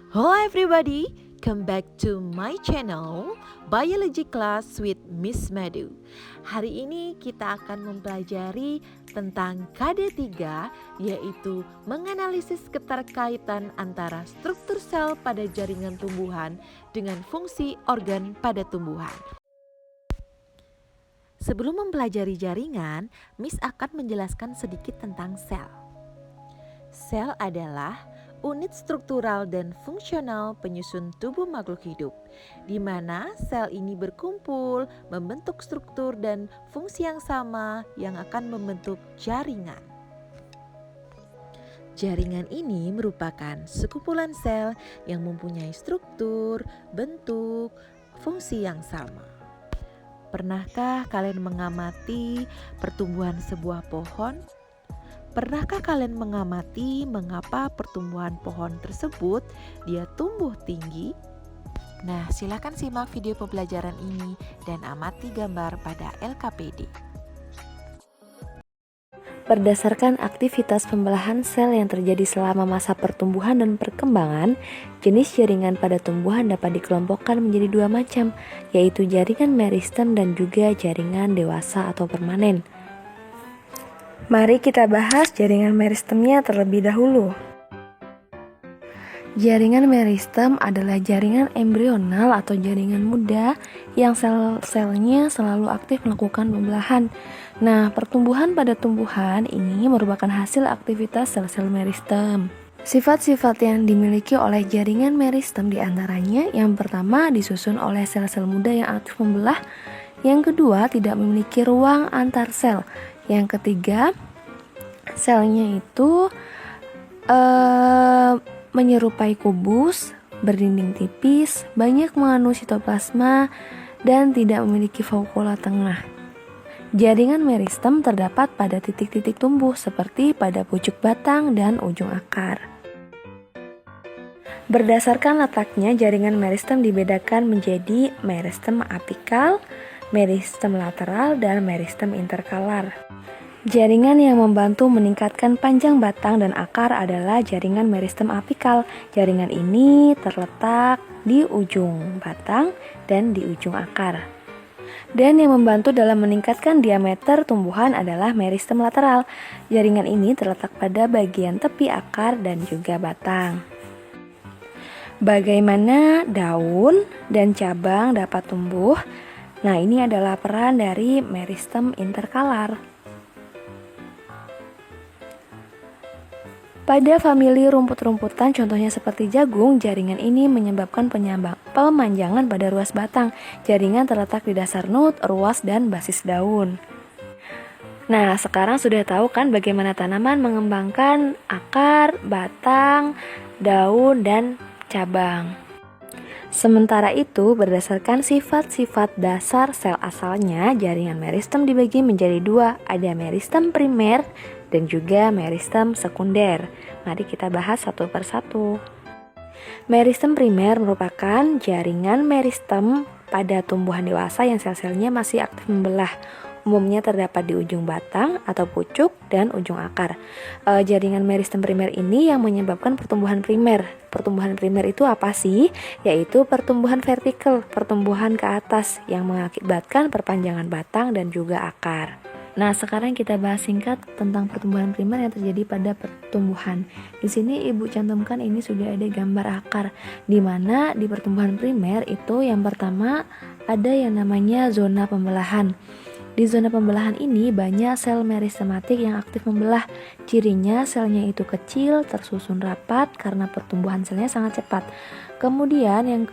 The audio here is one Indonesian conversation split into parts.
Hello everybody, come back to my channel Biology Class with Miss Madu. Hari ini kita akan mempelajari tentang KD3, yaitu menganalisis keterkaitan antara struktur sel pada jaringan tumbuhan dengan fungsi organ pada tumbuhan. Sebelum mempelajari jaringan, Miss akan menjelaskan sedikit tentang sel. Sel adalah unit struktural dan fungsional penyusun tubuh makhluk hidup, di mana sel ini berkumpul, membentuk struktur dan fungsi yang sama yang akan membentuk jaringan. Jaringan ini merupakan sekumpulan sel yang mempunyai struktur, bentuk, fungsi yang sama. Pernahkah kalian mengamati pertumbuhan sebuah pohon? Pernahkah kalian mengamati mengapa pertumbuhan pohon tersebut dia tumbuh tinggi? Nah, silakan simak video pembelajaran ini dan amati gambar pada LKPD. Berdasarkan aktivitas pembelahan sel yang terjadi selama masa pertumbuhan dan perkembangan, jenis jaringan pada tumbuhan dapat dikelompokkan menjadi dua macam, yaitu jaringan meristem dan juga jaringan dewasa atau permanen. Mari kita bahas jaringan meristemnya terlebih dahulu. Jaringan meristem adalah jaringan embrional atau jaringan muda yang sel-selnya selalu aktif melakukan pembelahan. Nah, pertumbuhan pada tumbuhan ini merupakan hasil aktivitas sel-sel meristem. Sifat-sifat yang dimiliki oleh jaringan meristem diantaranya yang pertama disusun oleh sel-sel muda yang aktif membelah, yang kedua tidak memiliki ruang antar sel, yang ketiga selnya itu menyerupai kubus, berdinding tipis, banyak mengandung sitoplasma, dan tidak memiliki vakuola tengah. Jaringan meristem terdapat pada titik-titik tumbuh seperti pada pucuk batang dan ujung akar. Berdasarkan letaknya, jaringan meristem dibedakan menjadi meristem apikal, meristem lateral, dan meristem interkalar. Jaringan yang membantu meningkatkan panjang batang dan akar adalah jaringan meristem apikal. Jaringan ini terletak di ujung batang dan di ujung akar. Dan yang membantu dalam meningkatkan diameter tumbuhan adalah meristem lateral. Jaringan ini terletak pada bagian tepi akar dan juga batang. Bagaimana daun dan cabang dapat tumbuh? Nah, ini adalah peran dari meristem interkalar. Pada famili rumput-rumputan contohnya seperti jagung, jaringan ini menyebabkan pemanjangan pada ruas batang. Jaringan terletak di dasar nut, ruas, dan basis daun. Nah, sekarang sudah tahu kan bagaimana tanaman mengembangkan akar, batang, daun, dan cabang. Sementara itu, berdasarkan sifat-sifat dasar sel asalnya, jaringan meristem dibagi menjadi dua, ada meristem primer dan juga meristem sekunder. Mari kita bahas satu persatu. Meristem primer merupakan jaringan meristem pada tumbuhan dewasa yang sel-selnya masih aktif membelah. Umumnya terdapat di ujung batang atau pucuk dan ujung akar. Jaringan meristem primer ini yang menyebabkan pertumbuhan primer. Pertumbuhan primer itu apa sih? Yaitu pertumbuhan vertikal, pertumbuhan ke atas yang mengakibatkan perpanjangan batang dan juga akar. Nah, sekarang kita bahas singkat tentang pertumbuhan primer yang terjadi pada pertumbuhan. Di sini Ibu cantumkan ini sudah ada gambar akar, di mana di pertumbuhan primer itu yang pertama ada yang namanya zona pembelahan. Di zona pembelahan ini banyak sel meristematik yang aktif membelah. Cirinya selnya itu kecil, tersusun rapat karena pertumbuhan selnya sangat cepat. Kemudian yang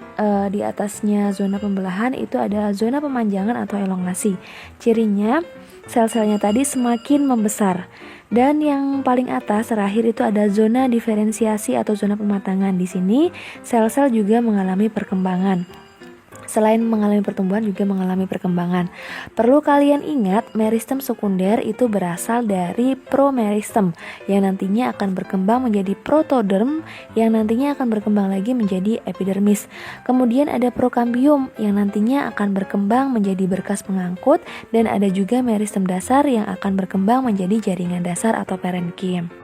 di atasnya zona pembelahan itu ada zona pemanjangan atau elongasi. Cirinya sel-selnya tadi semakin membesar. Dan yang paling atas terakhir itu ada zona diferensiasi atau zona pematangan. Di sini sel-sel juga mengalami perkembangan. Selain mengalami pertumbuhan juga mengalami perkembangan. Perlu kalian ingat, meristem sekunder itu berasal dari promeristem yang nantinya akan berkembang menjadi protoderm yang nantinya akan berkembang lagi menjadi epidermis. Kemudian ada prokambium yang nantinya akan berkembang menjadi berkas pengangkut, dan ada juga meristem dasar yang akan berkembang menjadi jaringan dasar atau parenkim.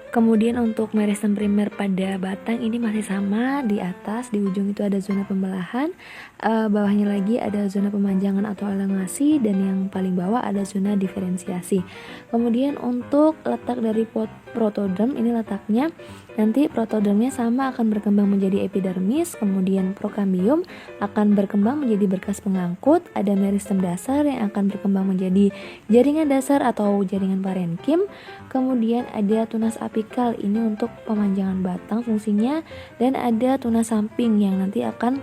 Kemudian untuk meristem primer pada batang ini masih sama, di atas di ujung itu ada zona pembelahan, bawahnya lagi ada zona pemanjangan atau elongasi, dan yang paling bawah ada zona diferensiasi. Kemudian untuk letak dari protoderm ini letaknya nanti protodermnya sama akan berkembang menjadi epidermis, kemudian prokambium akan berkembang menjadi berkas pengangkut, ada meristem dasar yang akan berkembang menjadi jaringan dasar atau jaringan parenkim, kemudian ada tunas apikal ini untuk pemanjangan batang fungsinya, dan ada tunas samping yang nanti akan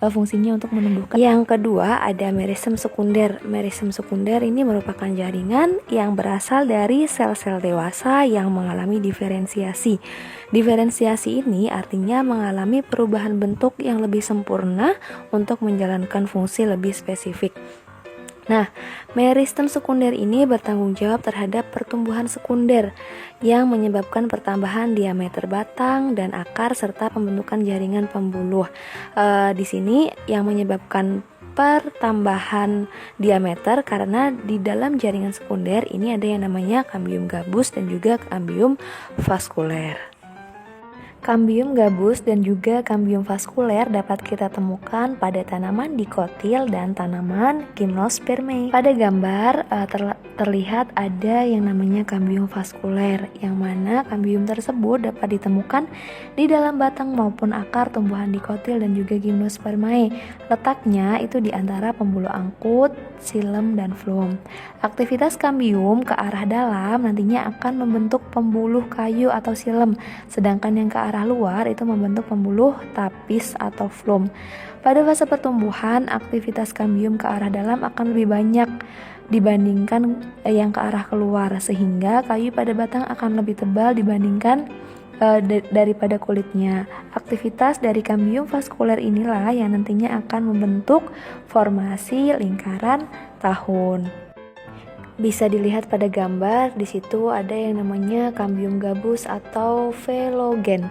fungsinya untuk menumbuhkan. Yang kedua ada meristem sekunder. Meristem sekunder ini merupakan jaringan yang berasal dari sel-sel dewasa yang mengalami diferensiasi. Diferensiasi ini artinya mengalami perubahan bentuk yang lebih sempurna untuk menjalankan fungsi lebih spesifik. Nah, meristem sekunder ini bertanggung jawab terhadap pertumbuhan sekunder yang menyebabkan pertambahan diameter batang dan akar serta pembentukan jaringan pembuluh. Di sini yang menyebabkan pertambahan diameter karena di dalam jaringan sekunder ini ada yang namanya kambium gabus dan juga kambium vaskuler. Kambium gabus dan juga kambium vaskuler dapat kita temukan pada tanaman dikotil dan tanaman gimnospermae. Pada gambar terlihat ada yang namanya kambium vaskuler, yang mana kambium tersebut dapat ditemukan di dalam batang maupun akar tumbuhan dikotil dan juga gimnospermae. Letaknya itu di antara pembuluh angkut, xilem, dan floem. Aktivitas kambium ke arah dalam nantinya akan membentuk pembuluh kayu atau xilem, sedangkan yang ke arah luar itu membentuk pembuluh tapis atau floem. Pada fase pertumbuhan, aktivitas kambium ke arah dalam akan lebih banyak dibandingkan yang ke arah keluar, sehingga kayu pada batang akan lebih tebal dibandingkan daripada kulitnya. Aktivitas dari kambium vaskuler inilah yang nantinya akan membentuk formasi lingkaran tahun. Bisa dilihat pada gambar, di situ ada yang namanya kambium gabus atau velogen.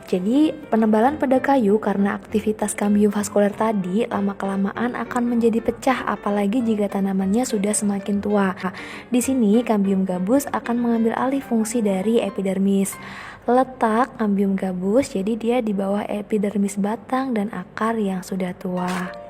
Jadi penebalan pada kayu karena aktivitas kambium vaskuler tadi lama-kelamaan akan menjadi pecah, apalagi jika tanamannya sudah semakin tua. Di sini kambium gabus akan mengambil alih fungsi dari epidermis. Letak kambium gabus jadi dia di bawah epidermis batang dan akar yang sudah tua.